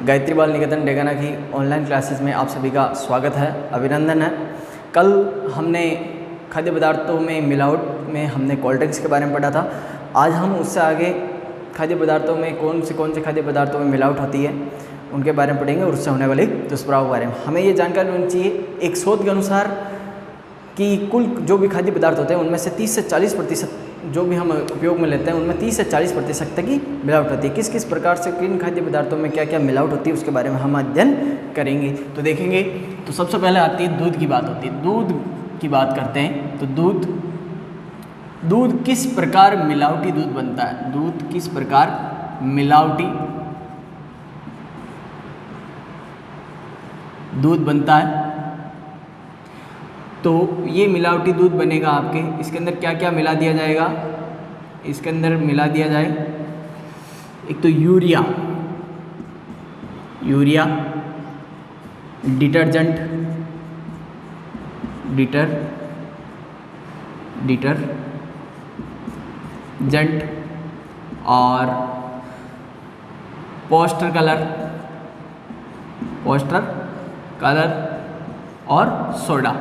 गायत्री बाल निकेतन डेगाना की online classes में आप सभी का स्वागत है, अभिनंदन है। कल हमने खाद्य पदार्थों में मिलावट में हमने कोल्ड ड्रिंक्स के बारे में पढ़ा था। आज हम उससे आगे खाद्य पदार्थों में कौन से खाद्य पदार्थों में मिलावट होती है उनके बारे में पढ़ेंगे और उससे होने वाले दुष्प्रभाव के बारे में। हमें ये जानकारी होनी चाहिए, एक शोध के अनुसार कि कुल जो भी खाद्य पदार्थ होते हैं उनमें से 30 से 40% जो भी हम उपयोग में लेते हैं उनमें 30 से 40% तक की मिलावट होती है। किस किस प्रकार से किन खाद्य पदार्थों में क्या क्या मिलावट होती है उसके बारे में हम अध्ययन करेंगे। तो देखेंगे तो सबसे पहले आती है दूध की बात होती है। दूध की बात करते हैं तो दूध किस प्रकार मिलावटी दूध बनता है। दूध किस प्रकार मिलावटी दूध बनता है। तो ये मिलावटी दूध बनेगा आपके, इसके अंदर क्या क्या मिला दिया जाएगा। इसके अंदर मिला दिया जाए एक तो यूरिया, डिटर्जेंट और पोस्टर कलर और सोडा।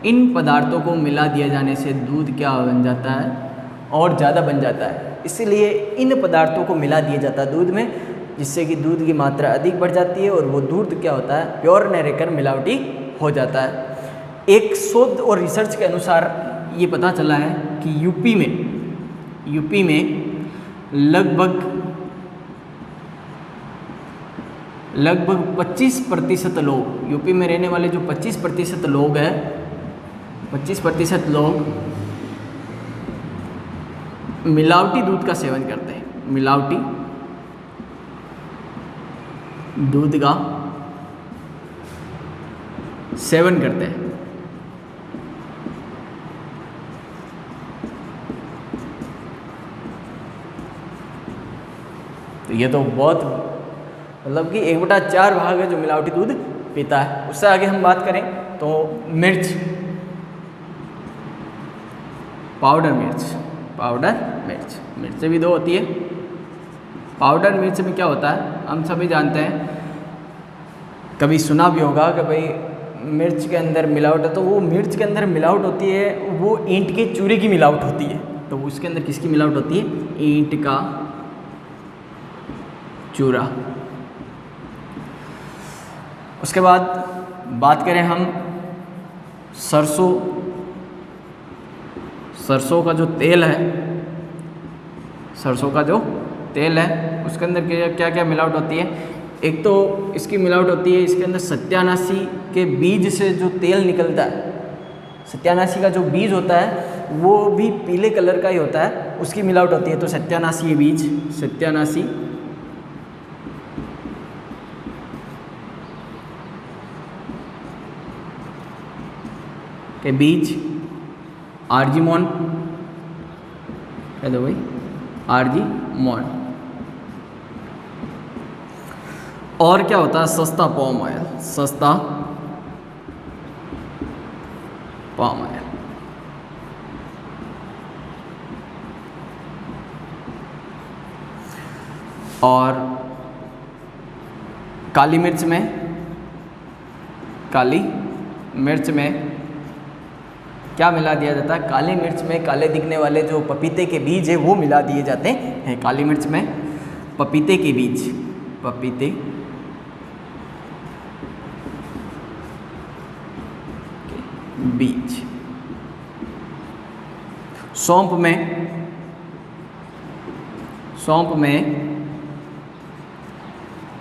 इन पदार्थों को मिला दिया जाने से दूध क्या बन जाता है और ज़्यादा बन जाता है। इसीलिए इन पदार्थों को मिला दिया जाता है दूध में, जिससे कि दूध की मात्रा अधिक बढ़ जाती है और वो दूध क्या होता है, प्योर न रहकर मिलावटी हो जाता है। एक शोध और रिसर्च के अनुसार ये पता चला है कि यूपी में लगभग 25% लोग, यूपी में रहने वाले जो 25% लोग हैं, 25% लोग मिलावटी दूध का सेवन करते हैं। मिलावटी दूध का सेवन करते हैं। तो ये तो बहुत मतलब कि 1/4 भाग है जो मिलावटी दूध पीता है। उससे आगे हम बात करें तो पाउडर मिर्च भी दो होती है। पाउडर मिर्च में क्या होता है हम सभी जानते हैं, कभी सुना भी होगा कि भाई मिर्च के अंदर मिलावट है। तो वो मिर्च के अंदर मिलावट होती है वो ईंट के चूरे की मिलावट होती है। तो उसके अंदर किसकी मिलावट होती है, ईंट का चूरा। उसके बाद बात करें हम सरसों का जो तेल है, उसके अंदर क्या क्या मिलावट होती है। एक तो इसकी मिलावट होती है, इसके अंदर सत्यानाशी के बीज से जो तेल निकलता है, सत्यानाशी का जो बीज होता है वो भी पीले कलर का ही होता है, उसकी मिलावट होती है। तो सत्यानाशी के बीज, आर्जीमोन कह दो भाई, आर्जीमोन। और क्या होता है, सस्ता पाम ऑयल। और काली मिर्च में क्या मिला दिया जाता है, काली मिर्च में काले दिखने वाले जो पपीते के बीज है वो मिला दिए जाते हैं। काली मिर्च में पपीते के बीज। सौंफ में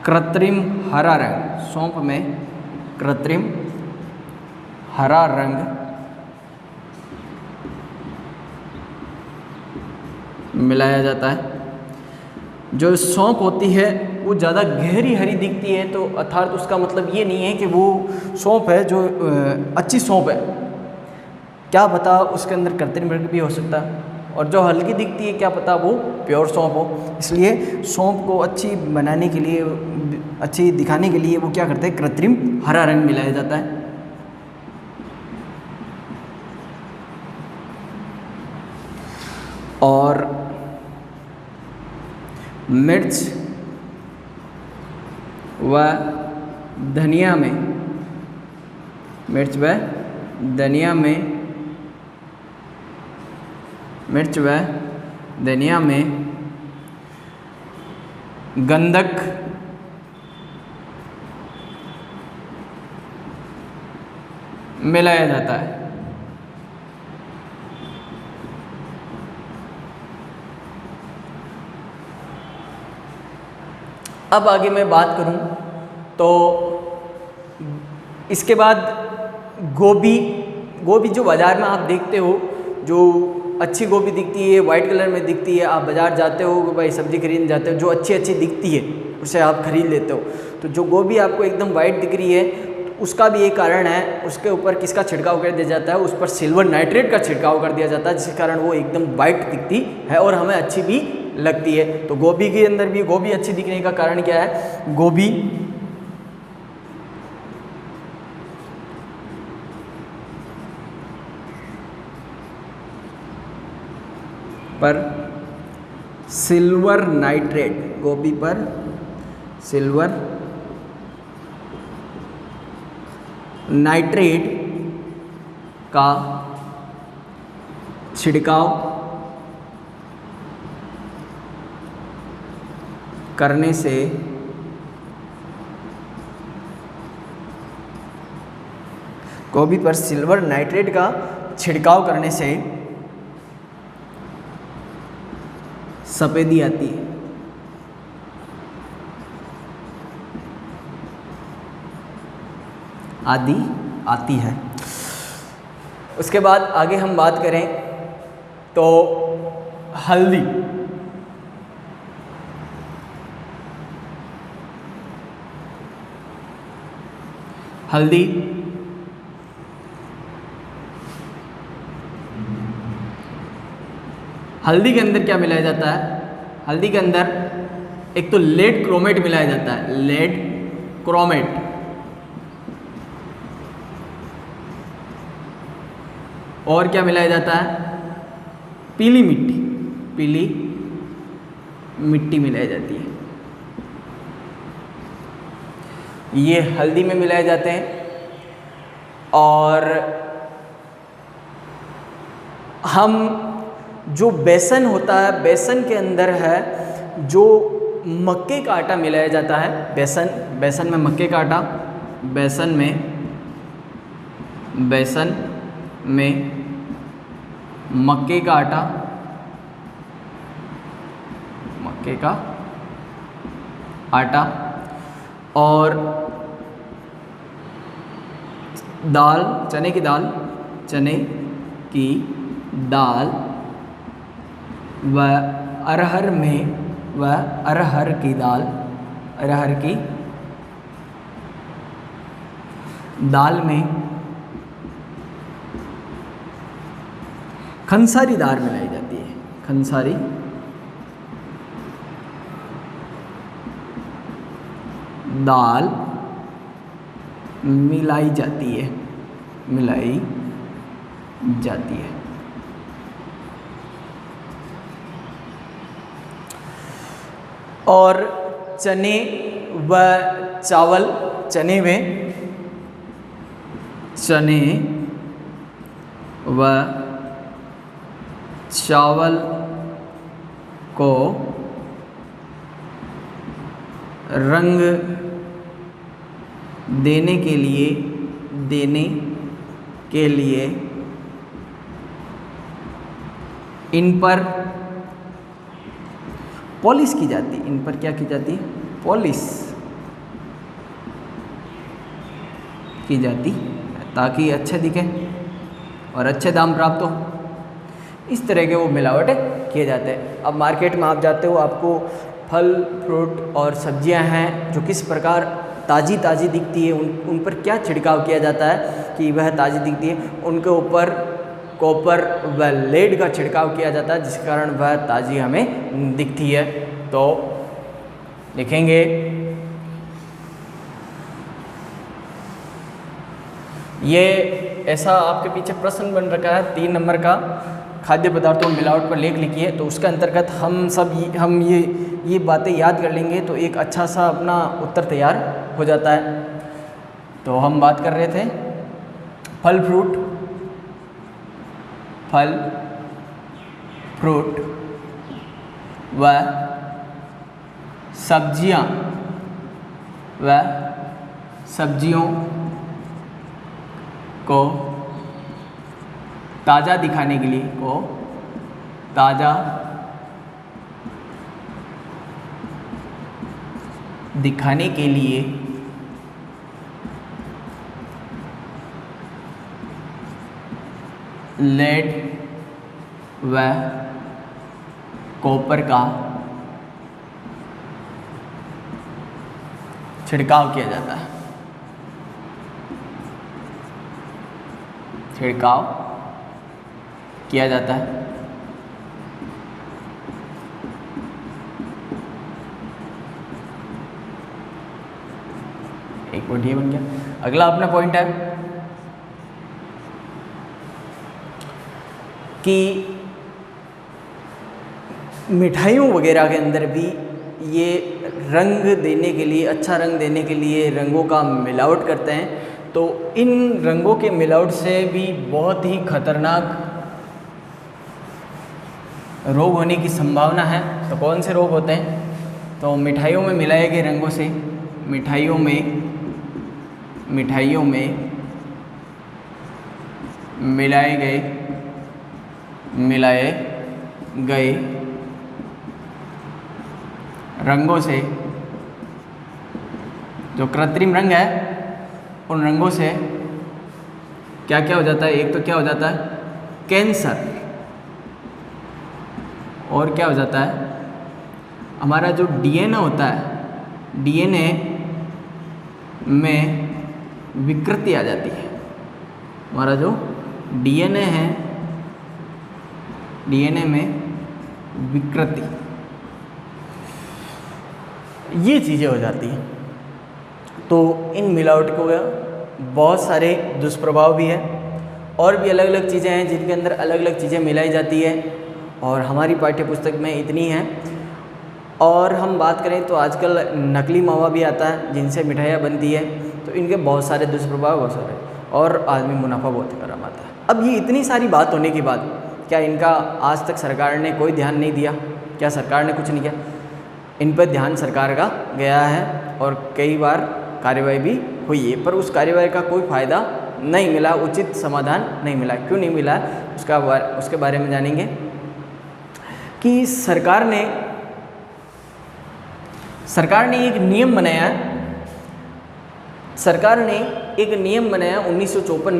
कृत्रिम हरा रंग मिलाया जाता है। जो सौंफ होती है वो ज़्यादा गहरी हरी दिखती है, तो अर्थात उसका मतलब ये नहीं है कि वो सौंफ है जो अच्छी सौंफ है, क्या पता उसके अंदर कृत्रिम रंग भी हो सकता है। और जो हल्की दिखती है क्या पता वो प्योर सौंफ हो। इसलिए सौंफ को अच्छी बनाने के लिए, अच्छी दिखाने के लिए वो क्या करते हैं, कृत्रिम हरा रंग मिलाया जाता है। और व धनिया में, मिर्च व धनिया में, मिर्च व धनिया में गंधक मिलाया जाता है। अब आगे मैं बात करूं तो इसके बाद गोभी जो बाज़ार में आप देखते हो, जो अच्छी गोभी दिखती है, वाइट कलर में दिखती है, आप बाज़ार जाते हो भाई सब्ज़ी खरीदने जाते हो, जो अच्छी दिखती है उसे आप खरीद लेते हो। तो जो गोभी आपको एकदम वाइट दिख रही है, उसका भी एक कारण है, उसके ऊपर किसका छिड़काव कर दिया जाता है, उस पर सिल्वर नाइट्रेट का छिड़काव कर दिया जाता है, जिसके कारण वो एकदम वाइट दिखती है और हमें अच्छी भी लगती है। तो गोभी के अंदर भी गोभी अच्छी दिखने का कारण क्या है, गोभी पर सिल्वर नाइट्रेट, गोभी पर सिल्वर नाइट्रेट का छिड़काव करने से गोभी पर सिल्वर नाइट्रेट का छिड़काव करने से सफेदी आती है। आदि आती है। उसके बाद आगे हम बात करें तो हल्दी, हल्दी हल्दी के अंदर क्या मिलाया जाता है, हल्दी के अंदर एक तो लेड क्रोमेट मिलाया जाता है, लेड क्रोमेट, और क्या मिलाया जाता है, पीली मिट्टी मिलाई जाती है। ये हल्दी में मिलाए जाते हैं। और हम जो बेसन होता है, बेसन के अंदर है जो मक्के का आटा मिलाया जाता है, बेसन में मक्के का आटा, बेसन में मक्के का आटा, और दाल, चने की दाल व अरहर की दाल में खंसारी दाल मिलाई जाती है, खंसारी दाल मिलाई जाती है। और चने व चावल, चने व चावल को रंग देने के लिए इन पर पॉलिश की जाती है। इन पर क्या की जाती है, पॉलिश की जाती ताकि अच्छे दिखे और अच्छे दाम प्राप्त हो। इस तरह के वो मिलावट किए जाते हैं। अब मार्केट में आप जाते हो, आपको फल फ्रूट और सब्जियां हैं जो किस प्रकार ताज़ी दिखती है, उन पर क्या छिड़काव किया जाता है कि वह ताज़ी दिखती है, उनके ऊपर कॉपर व लेड का छिड़काव किया जाता है, जिस कारण वह ताज़ी हमें दिखती है। तो लिखेंगे ये ऐसा आपके पीछे प्रश्न बन रखा है 3 नंबर का खाद्य पदार्थों में मिलावट पर लेख लिखी है, तो उसके अंतर्गत हम ये बातें याद कर लेंगे तो एक अच्छा सा अपना उत्तर तैयार हो जाता है। तो हम बात कर रहे थे फल फ्रूट व सब्जियों को ताज़ा दिखाने के लिए लेड व कॉपर का छिड़काव किया जाता है। एक पॉइंट ये बन गया। अगला अपना पॉइंट है कि मिठाइयों वगैरह के अंदर भी ये रंग देने के लिए, अच्छा रंग देने के लिए रंगों का मिलावट करते हैं। तो इन रंगों के मिलावट से भी बहुत ही खतरनाक रोग होने की संभावना है। तो कौन से रोग होते हैं? तो मिठाइयों में मिलाए गए रंगों से, मिठाइयों में मिलाए गए रंगों से, जो कृत्रिम रंग है उन रंगों से क्या क्या हो जाता है? एक तो क्या हो जाता है? कैंसर। और क्या हो जाता है? हमारा जो डीएनए होता है, डीएनए में विकृति आ जाती है। हमारा जो डीएनए है, डीएनए में विकृति, ये चीज़ें हो जाती हैं। तो इन मिलावट को बहुत सारे दुष्प्रभाव भी है और भी अलग अलग चीज़ें हैं जिनके अंदर अलग अलग चीज़ें मिलाई जाती है और हमारी पाठ्य पुस्तक में इतनी हैं। और हम बात करें तो आजकल नकली मावा भी आता है जिनसे मिठाइयाँ बनती है, तो इनके बहुत सारे दुष्प्रभाव बहुत सारे, और आदमी मुनाफा बहुत कमाता है। अब ये इतनी सारी बात होने के बाद क्या इनका आज तक सरकार ने कोई ध्यान नहीं दिया? क्या सरकार ने कुछ नहीं किया? इन पर ध्यान सरकार का गया है और कई बार कार्यवाही भी हुई है, पर उस कार्यवाही का कोई फ़ायदा नहीं मिला, उचित समाधान नहीं मिला। क्यों नहीं मिला उसके बारे में जानेंगे कि सरकार ने एक नियम बनाया। सरकार ने एक नियम बनाया 1954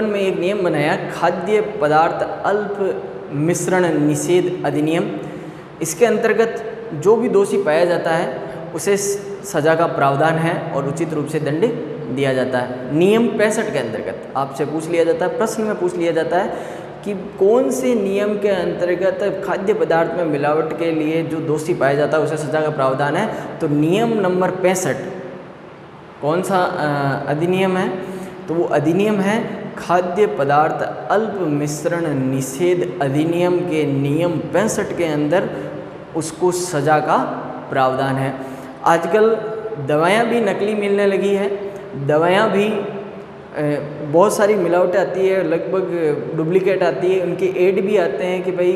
में एक नियम बनाया, खाद्य पदार्थ अल्प मिश्रण निषेध अधिनियम। इसके अंतर्गत जो भी दोषी पाया जाता है उसे सज़ा का प्रावधान है और उचित रूप से दंड दिया जाता है। नियम 65 के अंतर्गत आपसे पूछ लिया जाता है, प्रश्न में पूछ लिया जाता है कि कौन से नियम के अंतर्गत खाद्य पदार्थ में मिलावट के लिए जो दोषी पाया जाता है उसे सज़ा का प्रावधान है। तो नियम नंबर 65 कौन सा अधिनियम है? तो वो अधिनियम है खाद्य पदार्थ अल्प मिश्रण निषेध अधिनियम के नियम 65 के अंदर उसको सज़ा का प्रावधान है। आजकल दवायाँ भी नकली मिलने लगी है, दवायाँ भी बहुत सारी मिलावटें आती है, लगभग डुप्लीकेट आती है। उनके ऐड भी आते हैं कि भाई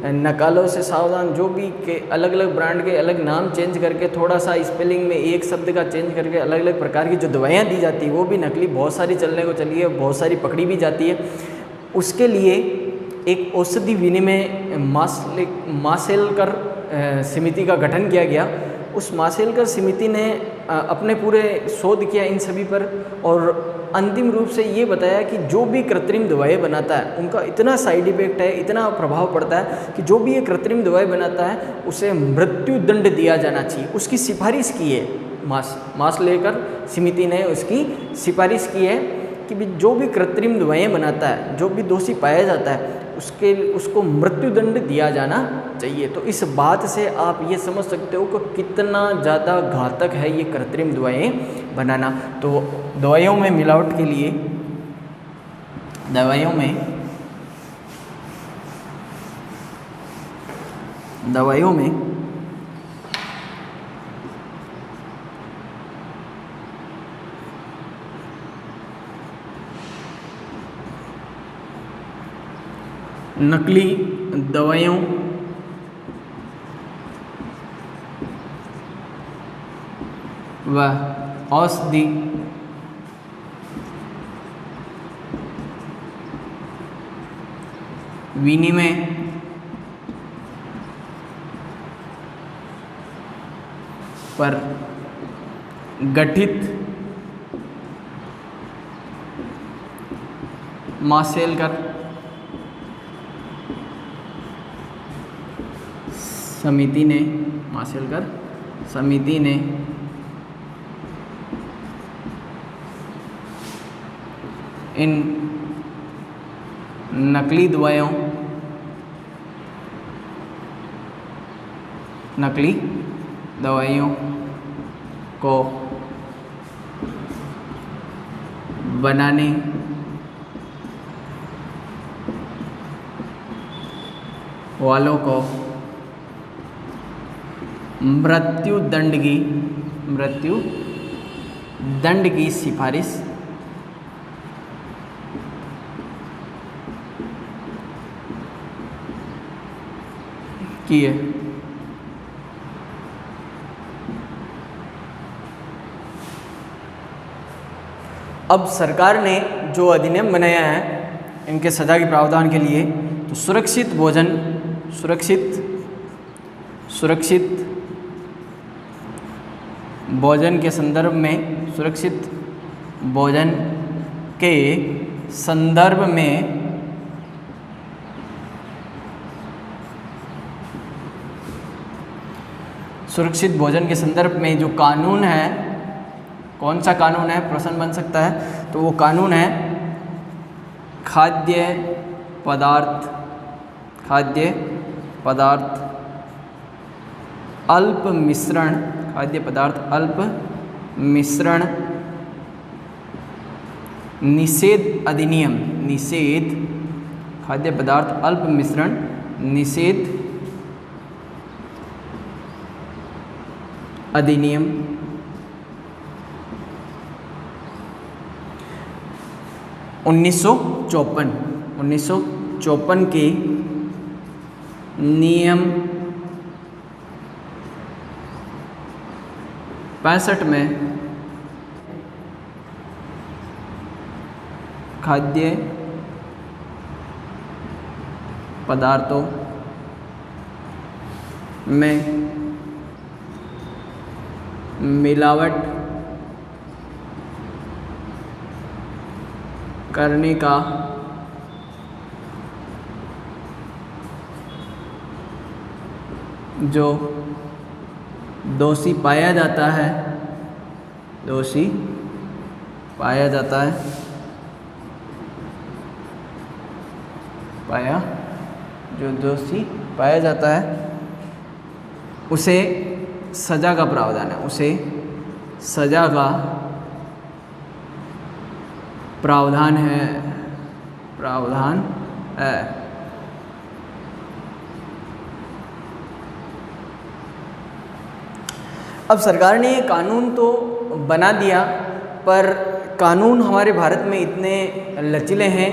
नकालों से सावधान, जो भी के अलग अलग ब्रांड के अलग नाम चेंज करके, थोड़ा सा स्पेलिंग में एक शब्द का चेंज करके अलग अलग प्रकार की जो दवाइयाँ दी जाती है वो भी नकली बहुत सारी चलने को चली है, बहुत सारी पकड़ी भी जाती है। उसके लिए एक औषधि विनिमय मासेलकर समिति का गठन किया गया। उस मासेलकर समिति ने अपने पूरे शोध किया इन सभी पर और अंतिम रूप से ये बताया कि जो भी कृत्रिम दवाएं बनाता है उनका इतना साइड इफेक्ट है, इतना प्रभाव पड़ता है कि जो भी ये कृत्रिम दवाएं बनाता है उसे मृत्यु दंड दिया जाना चाहिए। उसकी सिफारिश की है मासेलकर समिति ने, उसकी सिफारिश की है कि जो भी कृत्रिम दवाएं बनाता है, जो भी दोषी पाया जाता है उसको मृत्युदंड दिया जाना चाहिए। तो इस बात से आप ये समझ सकते हो कि कितना ज़्यादा घातक है ये कृत्रिम दवाएं बनाना। तो दवाइयों में मिलावट के लिए, दवाइयों में दवाइयों में नकली दवाइयों व औषधि विनिमय पर गठित माशेलकर समिति ने इन नकली दवाइयों को बनाने वालों को मृत्यु दंड की सिफारिश की है। अब सरकार ने जो अधिनियम बनाया है इनके सजा के प्रावधान के लिए, तो सुरक्षित भोजन के संदर्भ में सुरक्षित भोजन के संदर्भ में जो कानून है, कौन सा कानून है, प्रश्न बन सकता है। तो वो कानून है खाद्य पदार्थ अल्प मिश्रण निषेध अधिनियम। खाद्य पदार्थ अल्प मिश्रण निषेध अधिनियम 1954 के नियम 65 में खाद्य पदार्थों में मिलावट करने का जो दोषी पाया जाता है उसे सजा का प्रावधान है, प्रावधान है। अब सरकार ने ये कानून तो बना दिया, पर कानून हमारे भारत में इतने लचीले हैं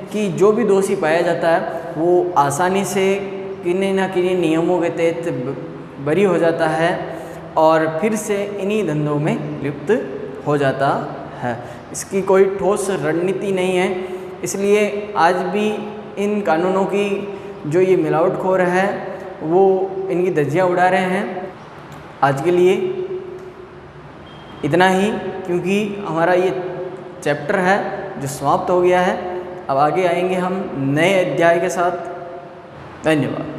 कि जो भी दोषी पाया जाता है वो आसानी से किन्हीं ना किन्हीं नियमों के तहत बरी हो जाता है और फिर से इन्हीं धंधों में लिप्त हो जाता है। इसकी कोई ठोस रणनीति नहीं है, इसलिए आज भी इन कानूनों की जो ये मिलावटखोर है वो इनकी धज्जियां उड़ा रहे हैं। आज के लिए इतना ही, क्योंकि हमारा ये चैप्टर है जो समाप्त हो गया है। अब आगे आएंगे हम नए अध्याय के साथ। धन्यवाद।